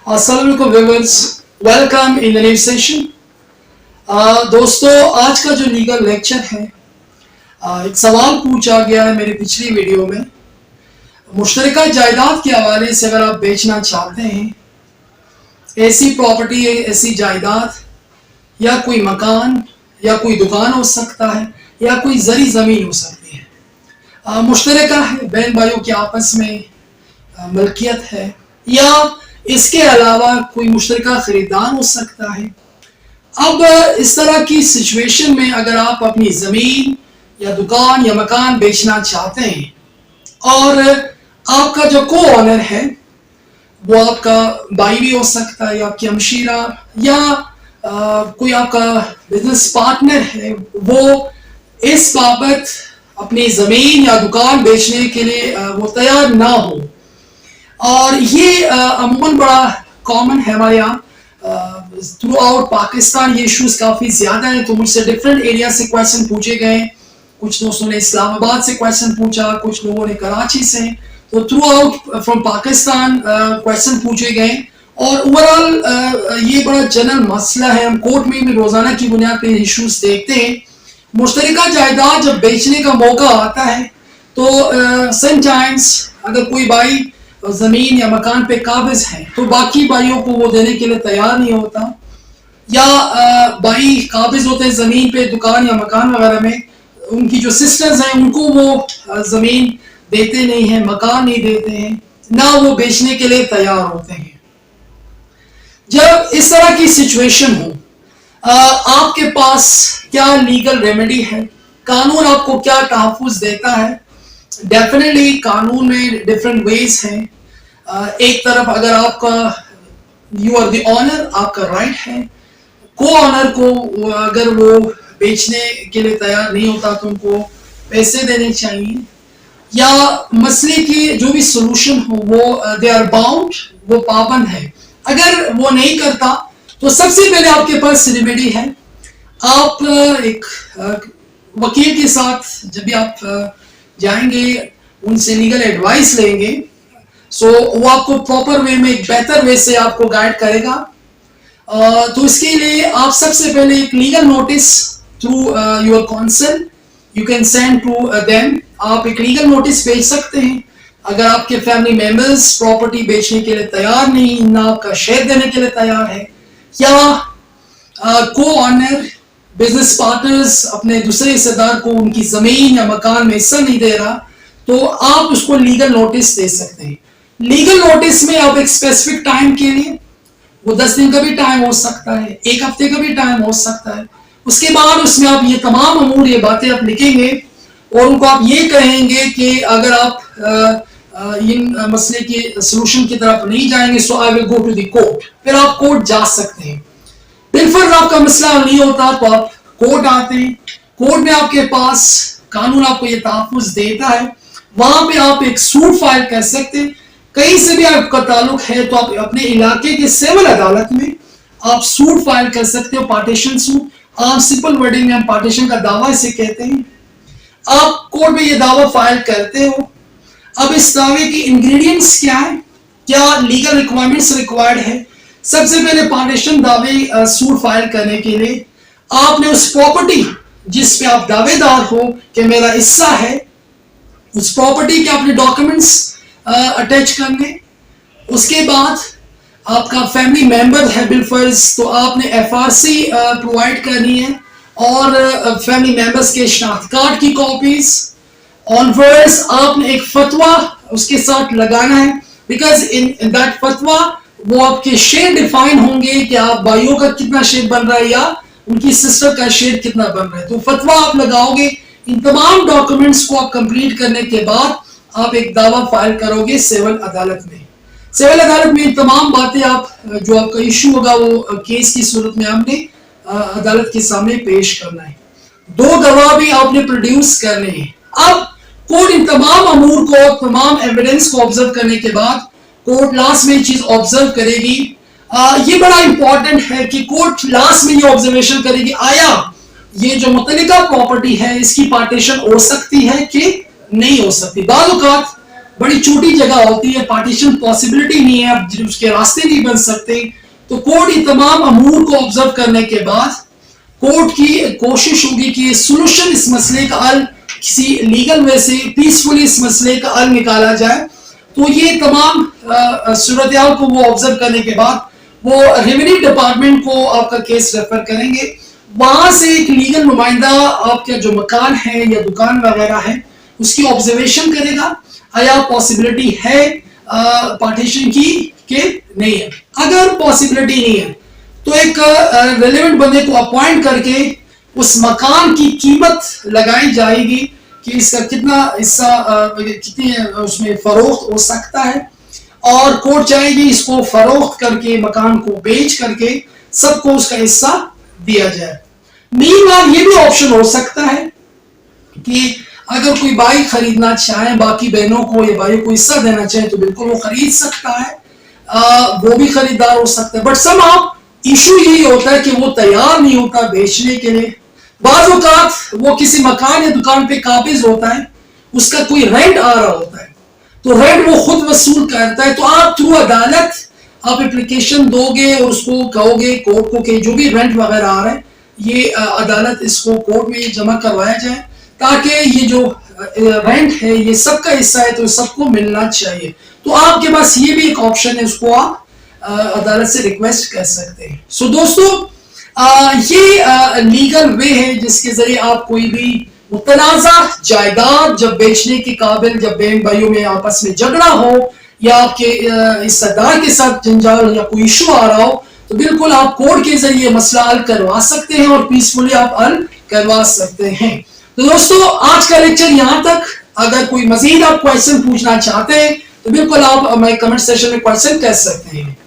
Assalamualaikum viewers, welcome in the new session. दोस्तों आज का जो लीगल लेक्चर है एक सवाल पूछा गया है मेरी पिछली वीडियो में मुश्तरका जायदाद के हवाले से। अगर आप बेचना चाहते हैं ऐसी प्रॉपर्टी, ऐसी जायदाद या कोई मकान या कोई दुकान हो सकता है या कोई जरी ज़मीन हो सकती है, मुश्तरका है, बहन भाइयों के आपस में मिल्कियत है, या इसके अलावा कोई मुश्तरका खरीदार हो सकता है। अब इस तरह की सिचुएशन में अगर आप अपनी ज़मीन या दुकान या मकान बेचना चाहते हैं और आपका जो को ऑनर है वो आपका भाई भी हो सकता है या आपकी हमशीरा या कोई आपका बिजनेस पार्टनर है, वो इस बाबत अपनी ज़मीन या दुकान बेचने के लिए वो तैयार ना हो, और ये अमूमन बड़ा कॉमन है हमारे यहाँ थ्रू आउट पाकिस्तान। ये इश्यूज काफ़ी ज़्यादा हैं। तो मुझसे डिफरेंट एरिया से क्वेश्चन पूछे गए, कुछ दोस्तों ने इस्लामाबाद से क्वेश्चन पूछा, कुछ लोगों ने कराची से, तो through out from Pakistan question पूछे गए। और ओवरऑल ये बड़ा जनरल मसला है, हम कोर्ट में भी रोज़ाना की बुनियाद पर इश्यूज देखते हैं। मुश्तरका जायदाद जब बेचने का मौका आता है तो समटाइम्स अगर कोई भाई ज़मीन या मकान पे काबिज है तो बाकी भाइयों को वो देने के लिए तैयार नहीं होता, या भाई काबिज होते हैं ज़मीन पे, दुकान या मकान वगैरह में, उनकी जो सिस्टर्स हैं उनको वो ज़मीन देते नहीं हैं, मकान नहीं देते हैं, ना वो बेचने के लिए तैयार होते हैं। जब इस तरह की सिचुएशन हो आपके पास क्या लीगल रेमेडी है, कानून आपको क्या तहफ़्फ़ुज़ देता है? डेफिनेटली कानून में डिफरेंट वेज हैं। एक तरफ अगर आपका यू आर द ऑनर, आपका राइट है, को ऑनर को अगर वो बेचने के लिए तैयार नहीं होता तो उनको पैसे देने चाहिए, या मसले की जो भी सोल्यूशन हो वो दे आर बाउंड, वो पाबंद है। अगर वो नहीं करता तो सबसे पहले आपके पास रेमेडी है, आप एक वकील के साथ जब भी आप जाएंगे उनसे लीगल एडवाइस लेंगे, सो वो आपको प्रॉपर वे में, एक बेहतर वे से आपको गाइड करेगा। तो इसके लिए आप सबसे पहले एक legal notice through your council you can send to them. आप एक लीगल नोटिस भेज सकते हैं अगर आपके फैमिली मेंबर्स प्रॉपर्टी बेचने के लिए तैयार नहीं, ना आपका शेयर देने के लिए तैयार है, या को ऑनर बिजनेस पार्टनर्स अपने दूसरे हिस्सेदार को उनकी ज़मीन या मकान में हिस्सा नहीं दे रहा, तो आप उसको लीगल नोटिस दे सकते हैं। लीगल नोटिस में आप एक स्पेसिफिक टाइम के लिए, वो 10 दिन का भी टाइम हो सकता है, 1 हफ्ते का भी टाइम हो सकता है, उसके बाद उसमें आप ये तमाम अमूर, ये बातें आप लिखेंगे और उनको आप ये कहेंगे कि अगर आप इन मसले के सोल्यूशन की तरफ नहीं जाएंगे so I will go to the court. फिर आप कोर्ट जा सकते हैं। बिलफर्ज आपका मसला नहीं होता तो आप कोर्ट आते हैं। कोर्ट में आपके पास कानून आपको ये तहफ़्फ़ुज़ देता है, वहां पे आप एक सूट फाइल कर सकते हैं। कहीं से भी आपका ताल्लुक है तो आप अपने इलाके के सिविल अदालत में आप सूट फाइल कर सकते हो, पार्टीशन सूट। आप सिंपल वर्डिंग में हम पार्टीशन का दावा इसे कहते हैं। आप कोर्ट में ये दावा फाइल करते हो। अब इस दावे की इंग्रेडिएंट्स क्या है, क्या लीगल रिक्वायरमेंट्स रिक्वायर्ड है? सबसे पहले पार्टीशन दावे सूट फाइल करने के लिए आपने उस प्रॉपर्टी जिस पे आप दावेदार हो कि मेरा हिस्सा है, उस प्रॉपर्टी के अपने डॉक्यूमेंट्स अटैच करने। उसके बाद आपका फैमिली मेंबर है बिलफर्ज, तो आपने FRC प्रोवाइड करनी है और फैमिली मेंबर्स के शनाख्त कार्ड की कॉपीज। ऑनवर्ड्स आपने एक फतवा उसके साथ लगाना है, बिकॉज इन दैट फतवा वो आपके शेयर डिफाइन होंगे कि आप भाइयों का कितना शेयर बन रहा है या उनकी सिस्टर का शेयर कितना बन रहा है, तो फतवा आप लगाओगे। इन तमाम डॉक्यूमेंट्स को आप कंप्लीट करने के बाद आप एक दावा फाइल करोगे सिविल अदालत में। सिविल अदालत में इन तमाम बातें आप, जो आपका इशू होगा वो केस की सूरत में आपने अदालत के सामने पेश करना है। 2 गवाह भी आपने प्रोड्यूस करने हैं। अब कोर्ट इन तमाम अमूर को, तमाम एविडेंस को ऑब्जर्व करने के बाद कोर्ट लास्ट में चीज ऑब्जर्व करेगी। ये बड़ा इंपॉर्टेंट है कि कोर्ट लास्ट में ये ऑब्जर्वेशन करेगी, आया ये जो मुतल्लिका प्रॉपर्टी है इसकी पार्टीशन हो सकती है कि नहीं हो सकती। बाज़ औक़ात बड़ी छोटी जगह होती है, पार्टीशन पॉसिबिलिटी नहीं है, अब उसके रास्ते नहीं बन सकते। तो कोर्ट ये तमाम अमूर को ऑब्जर्व करने के बाद कोर्ट की कोशिश होगी कि सोल्यूशन इस मसले का हल किसी लीगल वे से पीसफुली इस मसले का हल निकाला जाए। तो ये तमाम सूरत-ए-हाल को वो ऑब्जर्व करने के बाद वो रेवेन्यू डिपार्टमेंट को आपका केस रेफर करेंगे, वहां से एक लीगल नुमाइंदा आपका जो मकान है या दुकान वगैरह है उसकी ऑब्जर्वेशन करेगा, आया पॉसिबिलिटी है पार्टीशन की कि नहीं है। अगर पॉसिबिलिटी नहीं है तो एक रेलेवेंट बंदे को अपॉइंट करके उस मकान की कीमत लगाई जाएगी कि इसका कितना हिस्सा कितनी उसमें फरोख्त हो सकता है, और कोर्ट चाहेगी इसको फरोख्त करके मकान को बेच करके सबको उसका हिस्सा दिया जाए। मीनवाइल ये भी ऑप्शन हो सकता है कि अगर कोई भाई खरीदना चाहे, बाकी बहनों को या भाइयों को हिस्सा देना चाहे तो बिल्कुल वो खरीद सकता है, वो भी खरीदार हो सकता है। बट समहाउ इशू यही होता है कि वो तैयार नहीं होता बेचने के लिए। बाज़ औक़ात वो किसी मकान या दुकान पे काबिज होता है, उसका कोई रेंट आ रहा होता है, तो रेंट वो खुद वसूल करता है। तो आप थ्रू अदालत आप एप्लीकेशन दोगे और उसको कहोगे कोर्ट को कि जो भी रेंट वगैरह आ रहा है ये अदालत इसको कोर्ट में जमा करवाया जाए, ताकि ये जो रेंट है ये सबका हिस्सा है तो सबको मिलना चाहिए। तो आपके पास ये भी एक ऑप्शन है, उसको आप अदालत से रिक्वेस्ट कर सकते हैं। सो दोस्तों ये लीगल वे है जिसके जरिए आप कोई भी मुतनाज़ा जायदाद जब बेचने के काबिल, जब बहन भाइयों में आपस में झगड़ा हो या आपके हिस्सेदार के साथ जंजाल या कोई इशू आ रहा हो, तो बिल्कुल आप कोर्ट के जरिए मसला हल करवा सकते हैं और पीसफुली आप हल करवा सकते हैं। तो दोस्तों आज का लेक्चर यहाँ तक। अगर कोई मजीद आप क्वेश्चन पूछना चाहते हैं तो बिल्कुल आप हमारे कमेंट सेक्शन में क्वेश्चन कर सकते हैं।